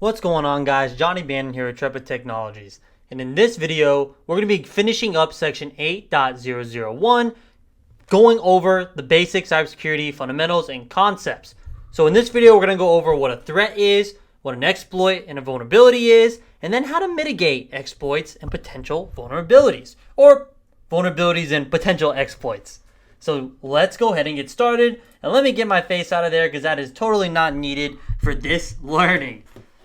What's going on, guys? Johnny Bannon here at Trepa Technologies. And in this video, we're going to be finishing up section 8.001, going over the basic cybersecurity fundamentals and concepts. So in this video, we're going to go over what a threat is, what an exploit and a vulnerability is, and then how to mitigate exploits and potential vulnerabilities, or vulnerabilities and potential exploits. So let's go ahead and get started, and let me get my face out of there because that is totally not needed for this learning.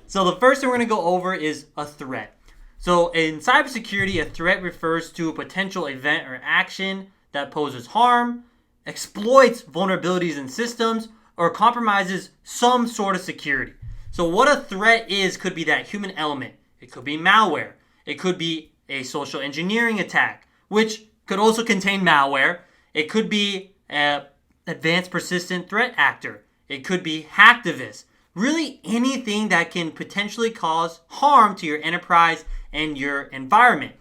So the first thing we're going to go over is a threat. So in cybersecurity, a threat refers to a potential event or action that poses harm, exploits vulnerabilities in systems, or compromises some sort of security. So what a threat is could be that human element. It could be malware. It could be a social engineering attack, which could also contain malware. It could be an advanced persistent threat actor. It could be hacktivists. Really anything that can potentially cause harm to your enterprise and your environment.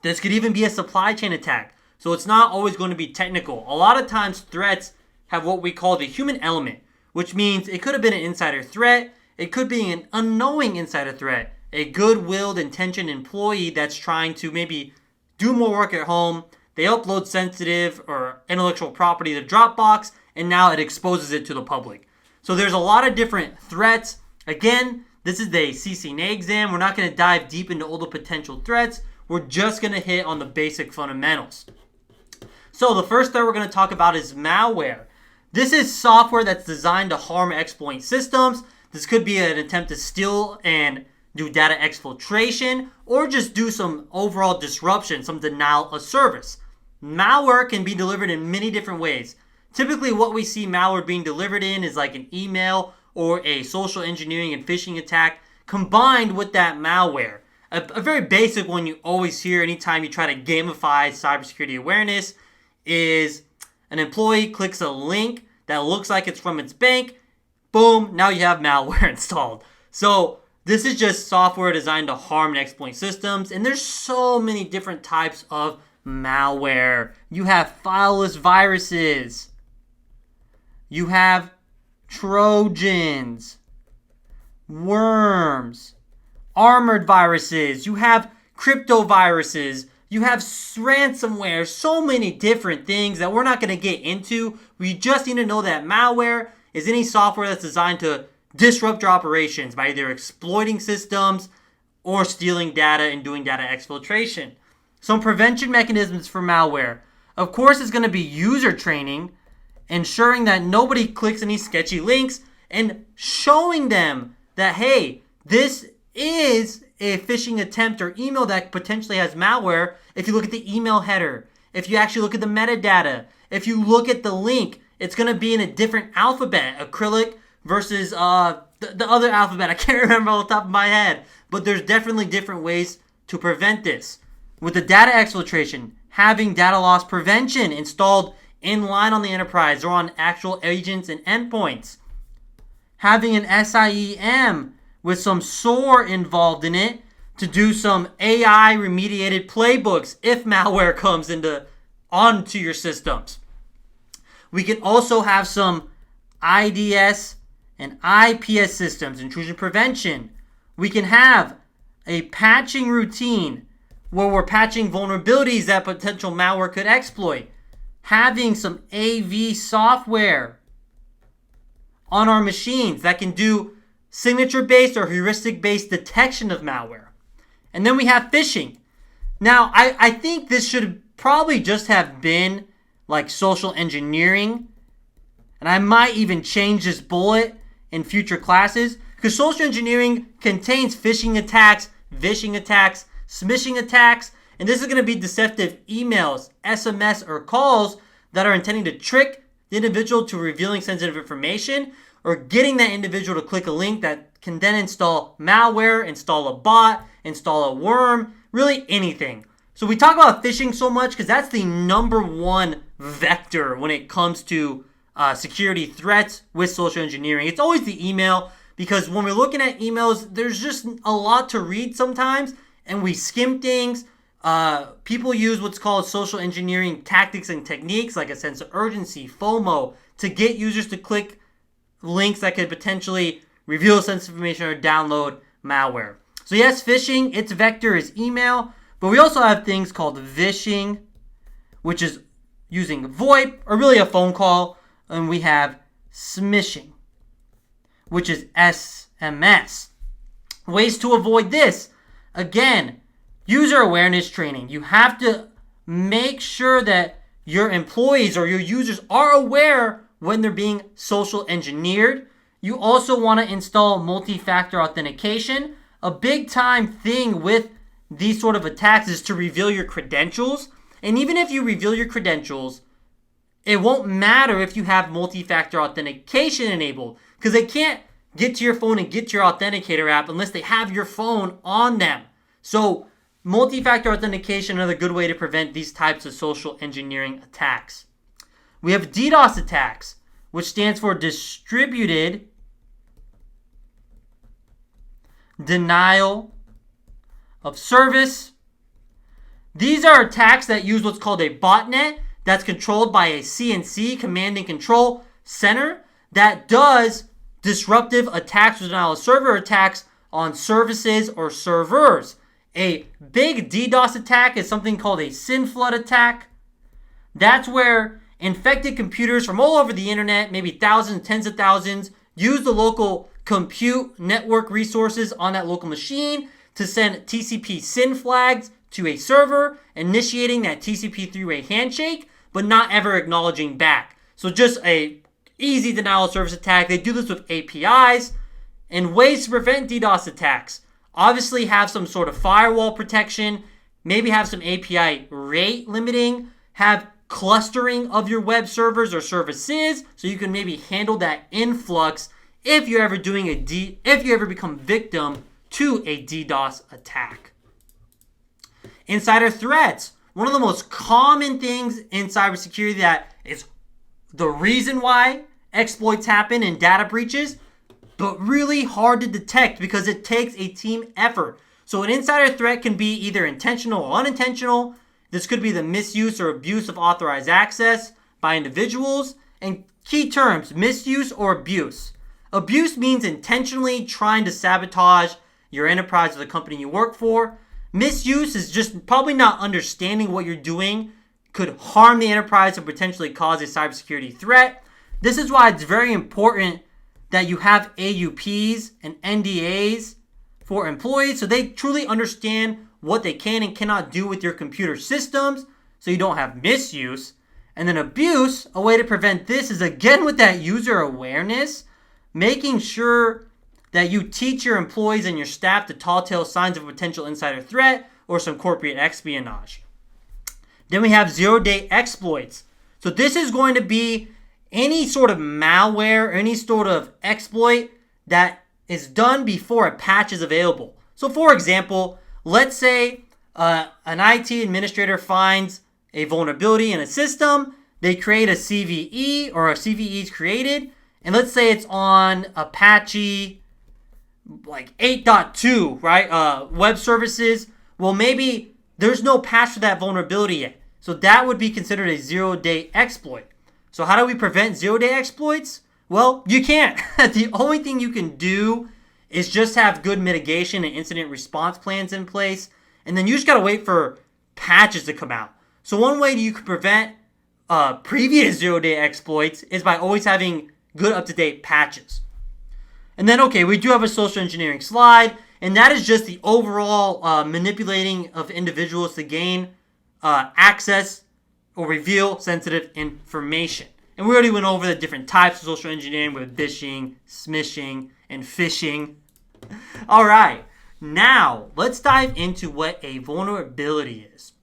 This could even be a supply chain attack. So it's not always going to be technical. A lot of times threats have what we call the human element, which means it could have been an insider threat. It could be an unknowing insider threat. A good-willed intentioned employee that's trying to maybe do more work at home. They upload sensitive or intellectual property to Dropbox, and now it exposes it to the public. So there's a lot of different threats. Again, this is the CCNA exam. We're not going to dive deep into all the potential threats. We're just going to hit on the basic fundamentals. So the first threat we're going to talk about is malware. This is software that's designed to harm or exploit systems. This could be an attempt to steal and do data exfiltration, or just do some overall disruption, some denial of service. Malware can be delivered in many different ways. Typically, what we see malware being delivered in is like an email or a social engineering and phishing attack combined with that malware. A very basic one you always hear anytime you try to gamify cybersecurity awareness is an employee clicks a link that looks like it's from its bank. Boom, now you have malware installed. So this is just software designed to harm and exploit systems, and there's so many different types of malware. You have fileless viruses. You have Trojans, worms, armored viruses. You have crypto viruses. You have ransomware. So many different things that we're not going to get into. We just need to know that malware is any software that's designed to disrupt your operations by either exploiting systems or stealing data and doing data exfiltration. Some prevention mechanisms for malware. Of course, it's going to be user training, ensuring that nobody clicks any sketchy links, and showing them that, hey, this is a phishing attempt or email that potentially has malware. If you look at the email header, if you actually look at the metadata, if you look at the link, it's going to be in a different alphabet, acrylic versus the other alphabet. I can't remember off the top of my head, but there's definitely different ways to prevent this. With the data exfiltration, having data loss prevention installed in line on the enterprise or on actual agents and endpoints. Having an SIEM with some SOAR involved in it to do some AI remediated playbooks if malware comes onto your systems. We can also have some IDS and IPS systems, intrusion prevention. We can have a patching routine where we're patching vulnerabilities that potential malware could exploit. Having some AV software on our machines that can do signature-based or heuristic-based detection of malware. And then we have phishing. Now, I think this should probably just have been like social engineering. And I might even change this bullet in future classes, because social engineering contains phishing attacks, vishing attacks, smishing attacks, and this is going to be deceptive emails, SMS, or calls that are intending to trick the individual to revealing sensitive information or getting that individual to click a link that can then install malware, install a bot, install a worm, really anything. So we talk about phishing so much because that's the number one vector when it comes to security threats with social engineering. It's always the email, because when we're looking at emails, there's just a lot to read sometimes, and we skim things. People use what's called social engineering tactics and techniques, like a sense of urgency, FOMO, to get users to click links that could potentially reveal sensitive information or download malware. So yes, phishing, its vector is email, but we also have things called vishing, which is using VoIP or really a phone call, and we have smishing, which is SMS. Ways to avoid this. Again, user awareness training. You have to make sure that your employees or your users are aware when they're being social engineered. You also want to install multi-factor authentication. A big time thing with these sort of attacks is to reveal your credentials. And even if you reveal your credentials, it won't matter if you have multi-factor authentication enabled, because they can't get to your phone and get to your authenticator app unless they have your phone on them. So multi-factor authentication is another good way to prevent these types of social engineering attacks. We have DDoS attacks, which stands for distributed denial of service. These are attacks that use what's called a botnet that's controlled by a CNC, command and control center, that does disruptive attacks or denial of server attacks on services or servers. A big DDoS attack is something called a SYN flood attack. That's where infected computers from all over the internet, maybe thousands, tens of thousands, use the local compute network resources on that local machine to send TCP SYN flags to a server, initiating that TCP three-way handshake, but not ever acknowledging back. So just a easy denial of service attack. They do this with APIs. And ways to prevent DDoS attacks. Obviously have some sort of firewall protection, maybe have some API rate limiting, have clustering of your web servers or services so you can maybe handle that influx if you're ever if you ever become victim to a DDoS attack. Insider threats. One of the most common things in cybersecurity that is the reason why exploits happen and data breaches, but really hard to detect because it takes a team effort. So an insider threat can be either intentional or unintentional. This could be the misuse or abuse of authorized access by individuals. And key terms, misuse or abuse. Abuse means intentionally trying to sabotage your enterprise or the company you work for. Misuse is just probably not understanding what you're doing could harm the enterprise and potentially cause a cybersecurity threat. This is why it's very important that you have AUPs and NDAs for employees so they truly understand what they can and cannot do with your computer systems so you don't have misuse. And then abuse, a way to prevent this is again with that user awareness, making sure that you teach your employees and your staff the tall tale signs of a potential insider threat or some corporate espionage. Then we have zero-day exploits. So this is going to be any sort of malware or any sort of exploit that is done before a patch is available. So for example, let's say an IT administrator finds a vulnerability in a system. They create a CVE or a CVE is created. And let's say it's on Apache like 8.2, right? Web services. Well, maybe there's no patch for that vulnerability yet. So that would be considered a zero-day exploit. So how do we prevent zero-day exploits? Well, you can't. The only thing you can do is just have good mitigation and incident response plans in place. And then you just got to wait for patches to come out. So one way you could prevent previous zero-day exploits is by always having good up-to-date patches. And then, okay, we do have a social engineering slide. And that is just the overall manipulating of individuals to gain access or reveal sensitive information. And we already went over the different types of social engineering with vishing, smishing, and phishing. All right, now let's dive into what a vulnerability is.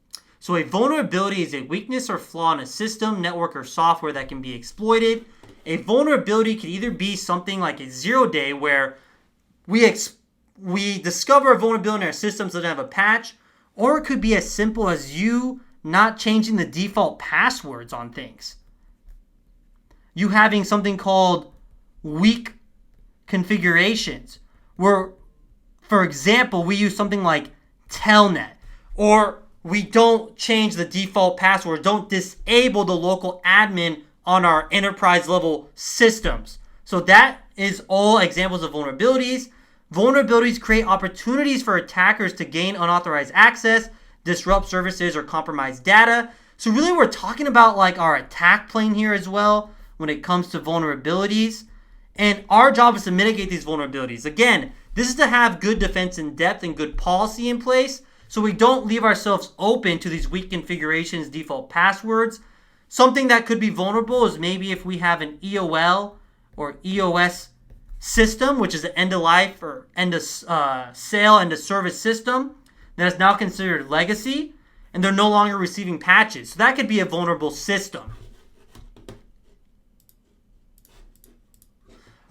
So a vulnerability is a weakness or flaw in a system, network, or software that can be exploited. A vulnerability could either be something like a zero-day where we discover a vulnerability in our systems that doesn't have a patch, or it could be as simple as you not changing the default passwords on things. You having something called weak configurations, where, for example, we use something like Telnet, or we don't change the default password, don't disable the local admin on our enterprise level systems. So that is all examples of vulnerabilities. Vulnerabilities create opportunities for attackers to gain unauthorized access, disrupt services, or compromise data. So really we're talking about like our attack plane here as well when it comes to vulnerabilities. And our job is to mitigate these vulnerabilities. Again, this is to have good defense in depth and good policy in place so we don't leave ourselves open to these weak configurations, default passwords. Something that could be vulnerable is maybe if we have an EOL or EOS system, which is an end-of-life or end-of-sale, end-of-service system that is now considered legacy, and they're no longer receiving patches. So that could be a vulnerable system.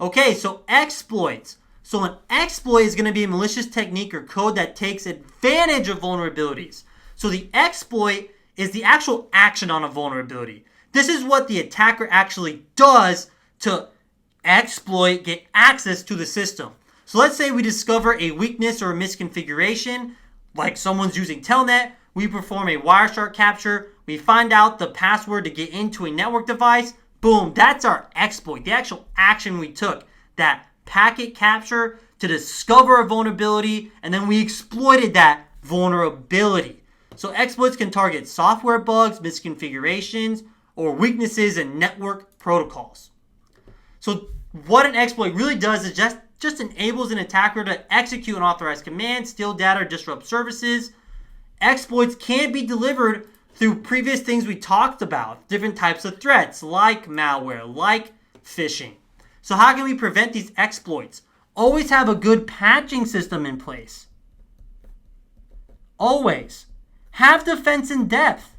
Okay, so exploits. So an exploit is going to be a malicious technique or code that takes advantage of vulnerabilities. So the exploit is the actual action on a vulnerability. This is what the attacker actually does to exploit, get access to the system. So let's say we discover a weakness or a misconfiguration, like someone's using Telnet. We perform a Wireshark capture. We find out the password to get into a network device. Boom, that's our exploit, the actual action we took, that packet capture to discover a vulnerability, and then we exploited that vulnerability. So exploits can target software bugs, misconfigurations, or weaknesses in network protocols. So what an exploit really does is just enables an attacker to execute unauthorized commands, steal data, or disrupt services. Exploits can be delivered through previous things we talked about, different types of threats like malware, like phishing. So how can we prevent these exploits? Always have a good patching system in place. Always. Have defense in depth.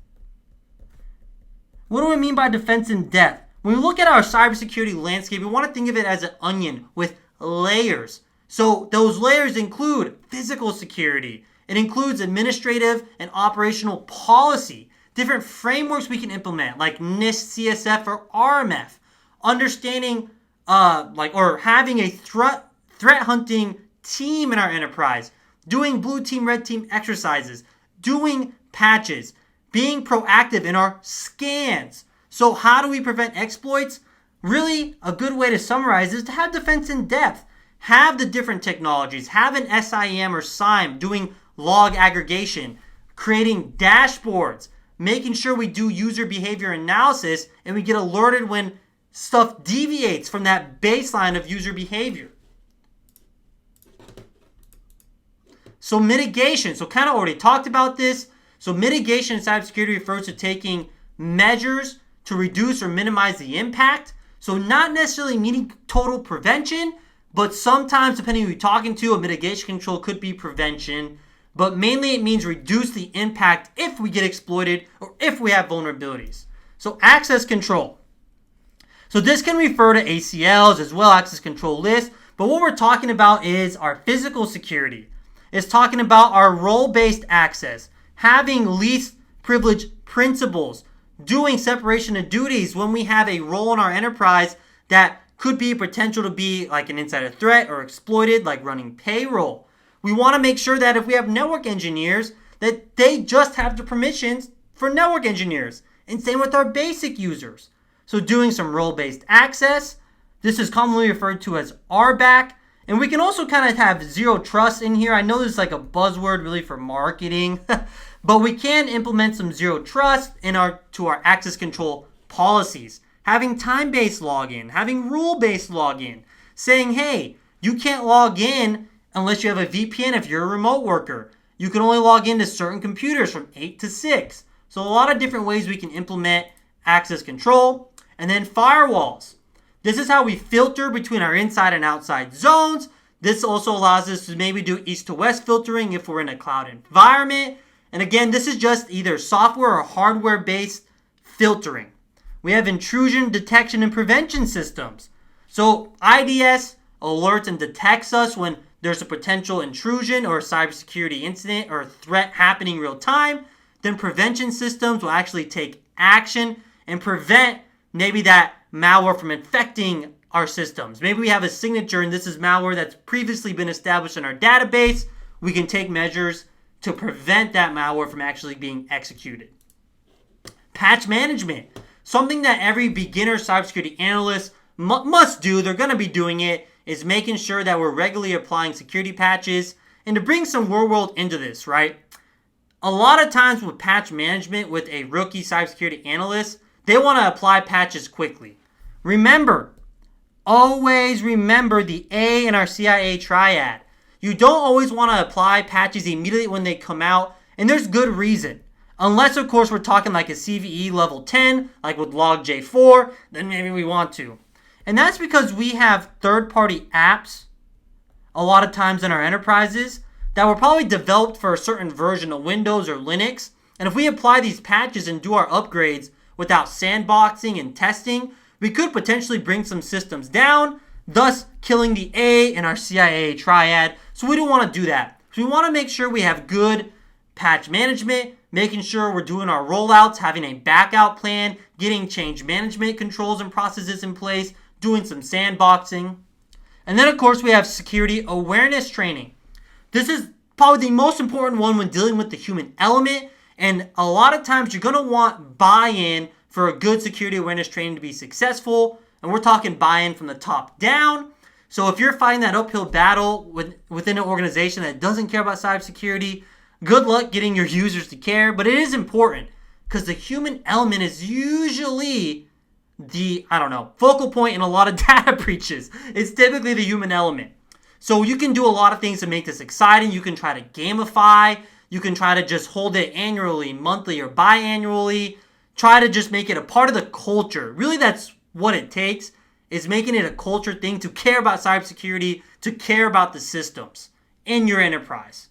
What do I mean by defense in depth? When we look at our cybersecurity landscape, we want to think of it as an onion with layers. So those layers include physical security. It includes administrative and operational policy, different frameworks we can implement like NIST, CSF, or RMF, understanding or having a threat hunting team in our enterprise, doing blue team, red team exercises, doing patches, being proactive in our scans. So how do we prevent exploits? Really, a good way to summarize is to have defense in depth. Have the different technologies. Have an SIEM or SIEM doing log aggregation, creating dashboards, making sure we do user behavior analysis and we get alerted when stuff deviates from that baseline of user behavior. So mitigation. So kind of already talked about this. So mitigation in cybersecurity refers to taking measures to reduce or minimize the impact. So not necessarily meaning total prevention, but sometimes depending on who you're talking to, a mitigation control could be prevention. But mainly it means reduce the impact if we get exploited or if we have vulnerabilities. So access control. So this can refer to ACLs as well, access control lists. But what we're talking about is our physical security. It's talking about our role-based access, having least privilege principles, doing separation of duties when we have a role in our enterprise that could be potential to be like an insider threat or exploited, like running payroll. We want to make sure that if we have network engineers, that they just have the permissions for network engineers. And same with our basic users. So doing some role-based access. This is commonly referred to as RBAC. And we can also kind of have zero trust in here. I know this is like a buzzword really for marketing. But we can implement some zero trust to our access control policies. Having time-based login, having rule-based login. Saying, hey, you can't log in unless you have a VPN if you're a remote worker. You can only log into certain computers from 8 to 6. So a lot of different ways we can implement access control. And then firewalls. This is how we filter between our inside and outside zones. This also allows us to maybe do east to west filtering if we're in a cloud environment. And again, this is just either software or hardware-based filtering. We have intrusion detection and prevention systems. So IDS alerts and detects us when there's a potential intrusion or cybersecurity incident or threat happening real time. Then prevention systems will actually take action and prevent maybe that malware from infecting our systems. Maybe we have a signature and this is malware that's previously been established in our database. We can take measures to prevent that malware from actually being executed. Patch management. Something that every beginner cybersecurity analyst must do. They're going to be doing it is making sure that we're regularly applying security patches. And to bring some real world into this, right? A lot of times with patch management with a rookie cybersecurity analyst, they want to apply patches quickly. Remember, always remember the A in our CIA triad. You don't always want to apply patches immediately when they come out, and there's good reason. Unless, of course, we're talking like a CVE level 10, like with Log-J4, then maybe we want to. And that's because we have third-party apps a lot of times in our enterprises that were probably developed for a certain version of Windows or Linux. And if we apply these patches and do our upgrades without sandboxing and testing, we could potentially bring some systems down, thus killing the A in our CIA triad. So we don't want to do that. So we want to make sure we have good patch management, making sure we're doing our rollouts, having a backup plan, getting change management controls and processes in place, doing some sandboxing. And then, of course, we have security awareness training. This is probably the most important one when dealing with the human element. And a lot of times you're going to want buy-in for a good security awareness training to be successful. And we're talking buy-in from the top down. So if you're fighting that uphill battle within an organization that doesn't care about cybersecurity, good luck getting your users to care. But it is important because the human element is usually the, focal point in a lot of data breaches. It's typically the human element. So you can do a lot of things to make this exciting. You can try to gamify. You can try to just hold it annually, monthly, or biannually. Try to just make it a part of the culture. Really, that's what it takes, is making it a culture thing to care about cybersecurity, to care about the systems in your enterprise.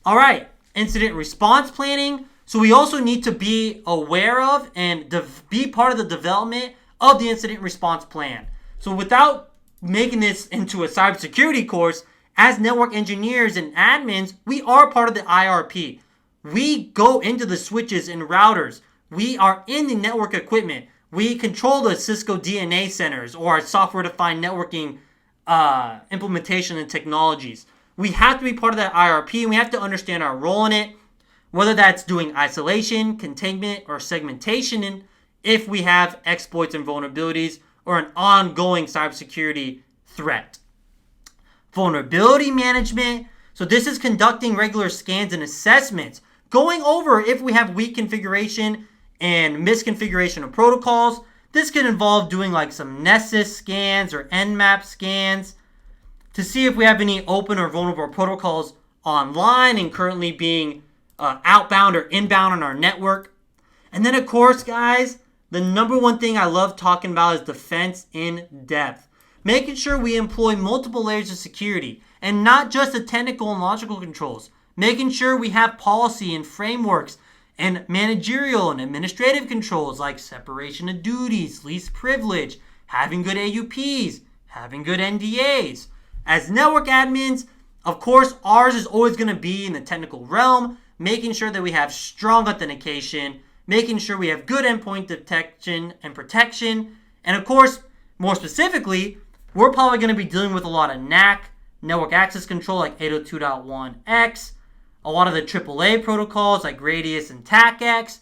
All right, incident response planning. So we also need to be aware of and be part of the development of the incident response plan. So without making this into a cybersecurity course, as network engineers and admins, we are part of the IRP. We go into the switches and routers. We are in the network equipment. We control the Cisco DNA centers or our software-defined networking implementation and technologies. We have to be part of that IRP, and we have to understand our role in it, whether that's doing isolation, containment, or segmentation, and if we have exploits and vulnerabilities or an ongoing cybersecurity threat. Vulnerability management. So this is conducting regular scans and assessments, going over if we have weak configuration and misconfiguration of protocols. This can involve doing like some Nessus scans or Nmap scans to see if we have any open or vulnerable protocols online and currently being outbound or inbound on our network. And then, of course, guys, the number one thing I love talking about is defense in depth. Making sure we employ multiple layers of security and not just the technical and logical controls. Making sure we have policy and frameworks and managerial and administrative controls like separation of duties, least privilege, having good AUPs, having good NDAs. As network admins, of course, ours is always going to be in the technical realm, making sure that we have strong authentication, making sure we have good endpoint detection and protection. And of course, more specifically, we're probably going to be dealing with a lot of NAC, network access control like 802.1x, a lot of the AAA protocols like Radius and TACX,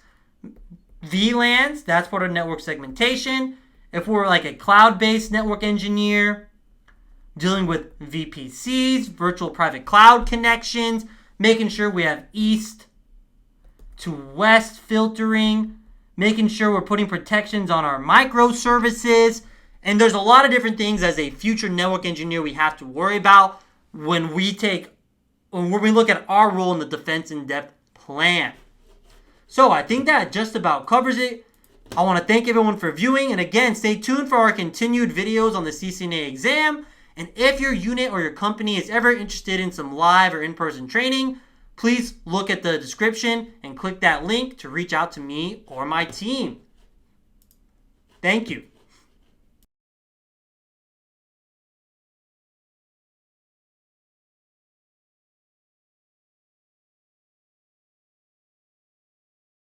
VLANs, that's part of network segmentation. If we're like a cloud-based network engineer, dealing with VPCs, virtual private cloud connections, making sure we have east to west filtering, making sure we're putting protections on our microservices. And there's a lot of different things as a future network engineer we have to worry about when we look at our role in the defense in-depth plan. So I think that just about covers it. I want to thank everyone for viewing. And again, stay tuned for our continued videos on the CCNA exam. And if your unit or your company is ever interested in some live or in-person training, please look at the description and click that link to reach out to me or my team. Thank you.